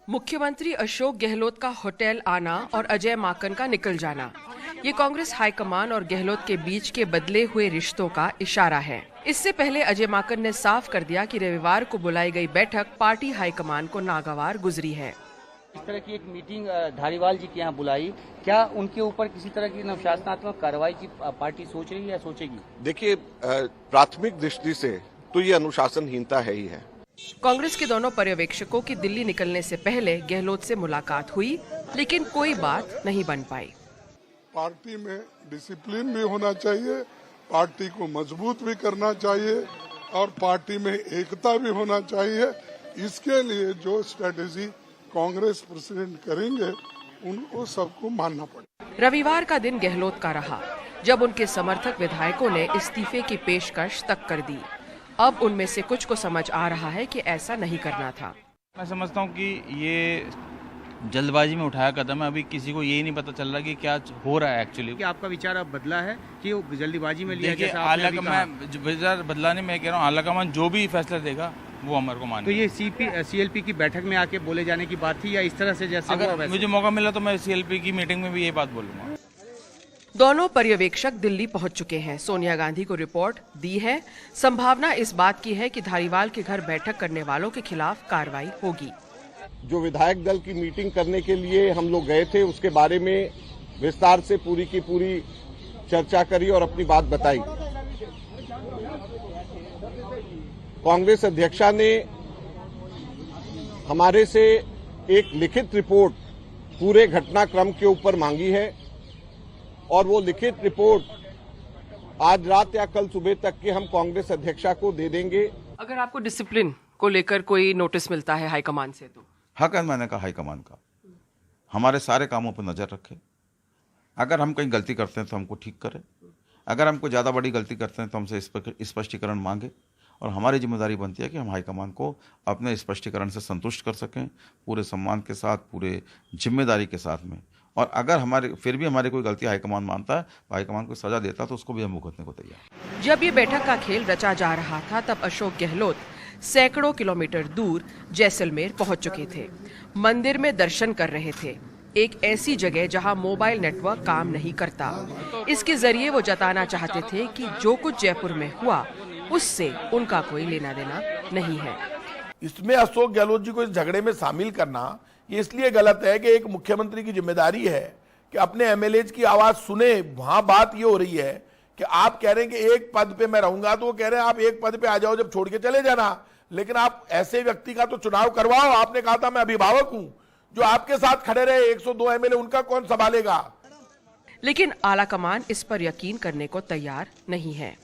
मुख्यमंत्री अशोक गहलोत का होटल आना और अजय माकन का निकल जाना, ये कांग्रेस हाईकमान और गहलोत के बीच के बदले हुए रिश्तों का इशारा है। इससे पहले अजय माकन ने साफ कर दिया कि रविवार को बुलाई गई बैठक पार्टी हाईकमान को नागवार गुजरी है। इस तरह की एक मीटिंग धारीवाल जी के यहाँ बुलाई, क्या उनके ऊपर किसी तरह की अनुशासनात्मक कार्रवाई की पार्टी सोच रही है या सोचेगी? देखिए, प्राथमिक दृष्टि से तो ये अनुशासनहीनता है ही है। कांग्रेस के दोनों पर्यवेक्षकों की दिल्ली निकलने से पहले गहलोत से मुलाकात हुई, लेकिन कोई बात नहीं बन पाई। पार्टी में डिसिप्लिन भी होना चाहिए, पार्टी को मजबूत भी करना चाहिए और पार्टी में एकता भी होना चाहिए। इसके लिए जो स्ट्रेटेजी कांग्रेस प्रेसिडेंट करेंगे उनको सबको मानना पड़ेगा। रविवार का दिन गहलोत का रहा, जब उनके समर्थक विधायकों ने इस्तीफे की पेशकश तक कर दी। अब उनमें से कुछ को समझ आ रहा है कि ऐसा नहीं करना था। मैं समझता हूँ कि ये जल्दबाजी में उठाया कदम है। अभी किसी को यही नहीं पता चल रहा कि क्या हो रहा है एक्चुअली। कि आपका विचार अब बदला है कि वो जल्दीबाजी में लिया? देखिए, विचार बदला नहीं, मैं कह रहा हूँ आलाकमान जो भी फैसला देगा वो हमारे को माने। तो ये सीएलपी की बैठक में आके बोले जाने की बात थी या इस तरह से जैसे अगर मुझे मौका मिला तो मैं सीएलपी की मीटिंग में भी ये बात बोलूंगा। दोनों पर्यवेक्षक दिल्ली पहुंच चुके हैं। सोनिया गांधी को रिपोर्ट दी है। संभावना इस बात की है कि धारीवाल के घर बैठक करने वालों के खिलाफ कार्रवाई होगी। जो विधायक दल की मीटिंग करने के लिए हम लोग गए थे, उसके बारे में विस्तार से पूरी की पूरी चर्चा करी और अपनी बात बताई। कांग्रेस अध्यक्षा ने हमारे से एक लिखित रिपोर्ट पूरे घटनाक्रम के ऊपर मांगी है और वो लिखित रिपोर्ट आज रात या कल सुबह तक के हम कांग्रेस अध्यक्षा को दे देंगे। अगर आपको डिसिप्लिन को लेकर कोई नोटिस मिलता है हाईकमान से तो? हक है मैंने कहा हाईकमान का हमारे सारे कामों पर नजर रखे। अगर हम कहीं गलती करते हैं तो हमको ठीक करें, अगर हमको ज़्यादा बड़ी गलती करते हैं तो हमसे स्पष्टीकरण मांगे और हमारी जिम्मेदारी बनती है कि हम हाईकमान को अपने स्पष्टीकरण से संतुष्ट कर सकें, पूरे सम्मान के साथ, पूरे जिम्मेदारी के साथ में। और अगर फिर भी हमारी कोई गलती हाईकमान मानता है, तो हाईकमान को सजा देता है, तो उसको भी हम भुगतने को तैयार। जब ये बैठक का खेल रचा जा रहा था, तब अशोक गहलोत सैकड़ों किलोमीटर दूर जैसलमेर पहुंच चुके थे। मंदिर में दर्शन कर रहे थे, एक ऐसी जगह जहां मोबाइल नेटवर्क काम नहीं करता। इसके जरिए वो जताना चाहते थे कि जो कुछ जयपुर में हुआ उससे उनका कोई लेना देना नहीं है। इसमें अशोक गहलोत जी को इस झगड़े में शामिल करना ये इसलिए गलत है कि एक मुख्यमंत्री की जिम्मेदारी है कि अपने एमएलएज की आवाज सुने। वहां बात ये हो रही है कि आप कह रहे हैं कि एक पद पे मैं रहूंगा, तो वो कह रहे हैं आप एक पद पे आ जाओ, जब छोड़ के चले जाना। लेकिन आप ऐसे व्यक्ति का तो चुनाव करवाओ। आपने कहा था मैं अभिभावक हूं, जो आपके साथ खड़े रहे 102 एमएलए, उनका कौन संभालेगा? लेकिन आलाकमान इस पर यकीन करने को तैयार नहीं है।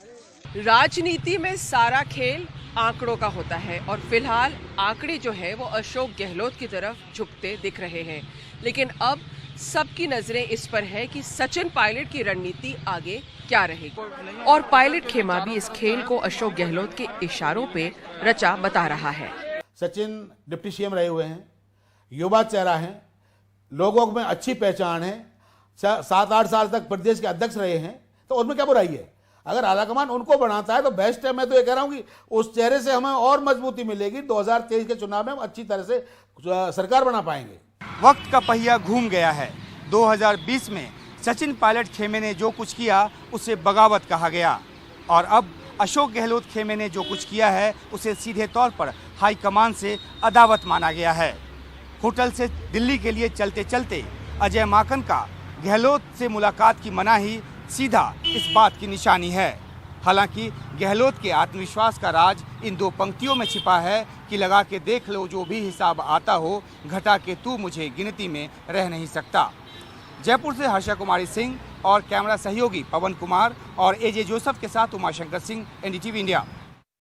राजनीति में सारा खेल आंकड़ों का होता है और फिलहाल आंकड़े जो है वो अशोक गहलोत की तरफ झुकते दिख रहे हैं। लेकिन अब सबकी नजरें इस पर है कि सचिन पायलट की रणनीति आगे क्या रहेगी। और पायलट खेमा भी इस खेल को अशोक गहलोत के इशारों पे रचा बता रहा है। सचिन डिप्टी सीएम रहे हुए हैं, युवा चेहरा है, लोगों में अच्छी पहचान है, 7-8 साल तक प्रदेश के अध्यक्ष रहे हैं, तो उनमें क्या बुराई है? अगर आलाकमान उनको बनाता है तो बेस्ट है। मैं तो ये कह रहा हूं कि उस चेहरे से हमें और मजबूती मिलेगी। 2023 के चुनाव में हम अच्छी तरह से सरकार बना पाएंगे। वक्त का पहिया घूम गया है। 2020 में सचिन पायलट खेमे ने जो कुछ किया उसे बगावत कहा गया और अब अशोक गहलोत खेमे ने जो कुछ किया है उसे सीधे तौर पर हाईकमान से अदावत माना गया है। होटल से दिल्ली के लिए चलते चलते अजय माकन का गहलोत से मुलाकात की मनाही सीधा इस बात की निशानी है। हालांकि गहलोत के आत्मविश्वास का राज इन दो पंक्तियों में छिपा है कि लगा के देख लो, जो भी हिसाब आता हो, घटा के तू मुझे गिनती में रह नहीं सकता। जयपुर से हर्षा कुमारी सिंह और कैमरा सहयोगी पवन कुमार और एजे जोसेफ के साथ उमाशंकर सिंह, एनडीटीवी इंडिया।